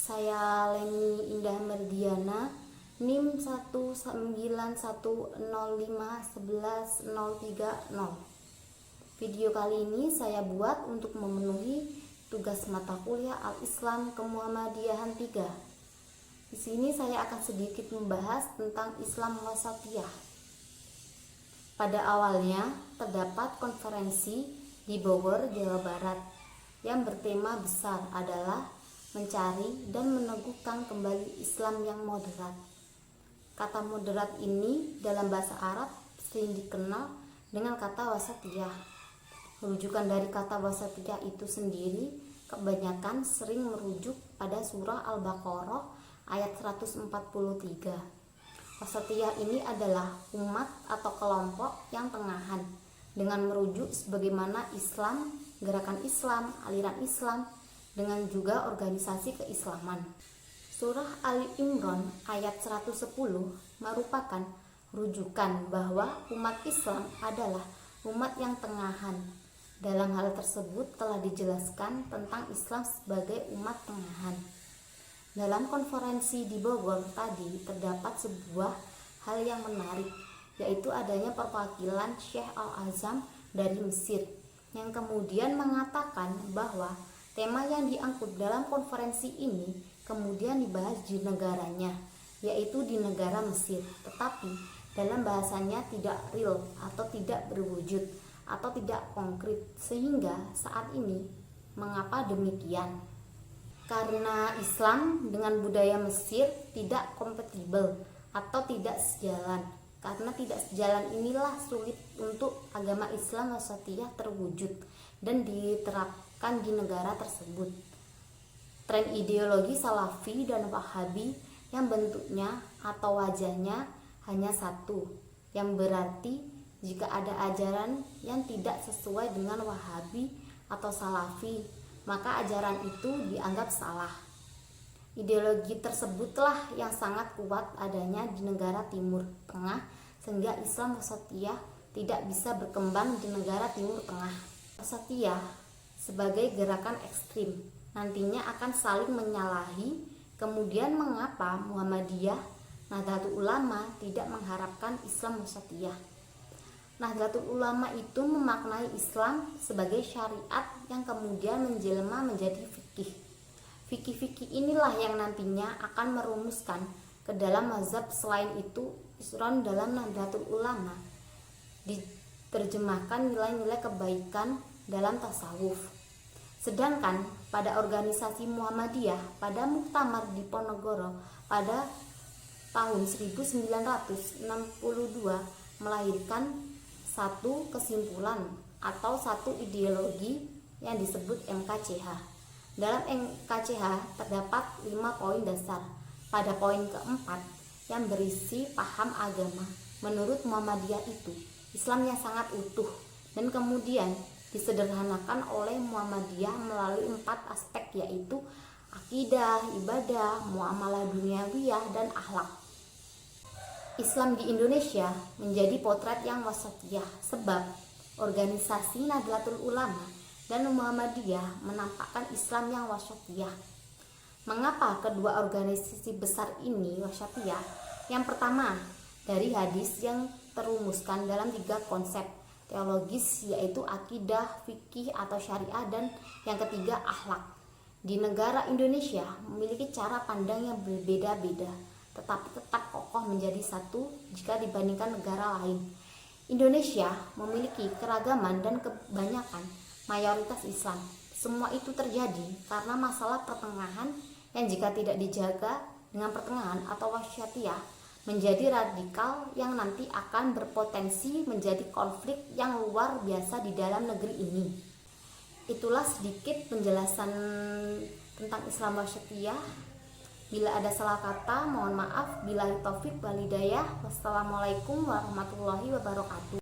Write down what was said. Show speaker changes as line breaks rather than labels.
Saya Leni Indah Merdiana, NIM 19105111030. Video kali ini saya buat untuk memenuhi tugas mata kuliah Al-Islam Kemuhammadiyahan 3. Di sini saya akan sedikit membahas tentang Islam Wasatiyah. Pada awalnya terdapat konferensi di Bogor, Jawa Barat yang bertema besar adalah mencari dan meneguhkan kembali Islam yang moderat. Kata moderat ini dalam bahasa Arab sering dikenal dengan kata wasatiyah. Rujukan dari kata wasatiyah itu sendiri kebanyakan sering merujuk pada surah Al-Baqarah ayat 143. Wasatiyah ini adalah umat atau kelompok yang tengahan, dengan merujuk sebagaimana Islam, gerakan Islam, aliran Islam, dengan juga organisasi keislaman. Surah Ali Imran ayat 110 merupakan rujukan bahwa umat Islam adalah umat yang tengahan. Dalam hal tersebut telah dijelaskan tentang Islam sebagai umat tengahan. Dalam konferensi di Bogor tadi terdapat sebuah hal yang menarik, yaitu adanya perwakilan Syekh Al-Azam dari Mesir yang kemudian mengatakan bahwa tema yang diangkut dalam konferensi ini kemudian dibahas di negaranya, yaitu di negara Mesir, tetapi dalam bahasanya tidak real atau tidak berwujud atau tidak konkret. Sehingga saat ini mengapa demikian? Karena Islam dengan budaya Mesir tidak kompatibel atau tidak sejalan. Karena tidak sejalan inilah sulit untuk agama Islam wasatiyah terwujud dan diterapkan di negara tersebut. Tren ideologi Salafi dan Wahabi yang bentuknya atau wajahnya hanya satu, yang berarti jika ada ajaran yang tidak sesuai dengan Wahabi atau Salafi, maka ajaran itu dianggap salah. Ideologi tersebutlah yang sangat kuat adanya di negara Timur Tengah, sehingga Islam wasatiyah tidak bisa berkembang di negara Timur Tengah. Wasatiyah sebagai gerakan ekstrim nantinya akan saling menyalahi. Kemudian mengapa Muhammadiyah, Nahdlatul Ulama tidak mengharapkan Islam wasatiyah? Nahdlatul Ulama itu memaknai Islam sebagai syariat yang kemudian menjelma menjadi fikih. Fikih-fikih inilah yang nantinya akan merumuskan ke dalam mazhab. Selain itu, Isron dalam Nahdlatul Ulama diterjemahkan nilai-nilai kebaikan dalam tasawuf. Sedangkan pada organisasi Muhammadiyah pada Muktamar Diponegoro pada tahun 1962 melahirkan satu kesimpulan atau satu ideologi yang disebut MKCH. Dalam MKCH terdapat 5 poin dasar. Pada poin keempat yang berisi paham agama, menurut Muhammadiyah itu Islam yang sangat utuh dan kemudian disederhanakan oleh Muhammadiyah melalui 4 aspek, yaitu akidah, ibadah, muamalah duniawiyah, dan akhlak. Islam di Indonesia menjadi potret yang wasatiyah sebab organisasi Nahdlatul Ulama dan Muhammadiyah menampakkan Islam yang wasatiyah. Mengapa kedua organisasi besar ini wasatiyah? Yang pertama, dari hadis yang terumuskan dalam 3 konsep teologis, yaitu akidah, fikih atau syariah, dan yang ketiga akhlak. Di negara Indonesia memiliki cara pandang yang berbeda-beda, tetapi tetap kokoh menjadi satu jika dibandingkan negara lain. Indonesia memiliki keragaman dan kebanyakan mayoritas Islam. Semua itu terjadi karena masalah pertengahan yang jika tidak dijaga dengan pertengahan atau wasatiyah menjadi radikal yang nanti akan berpotensi menjadi konflik yang luar biasa di dalam negeri ini. Itulah sedikit penjelasan tentang Islam wasatiyah. Bila ada salah kata, mohon maaf. Billahi taufik wal hidayah. Wassalamualaikum warahmatullahi wabarakatuh.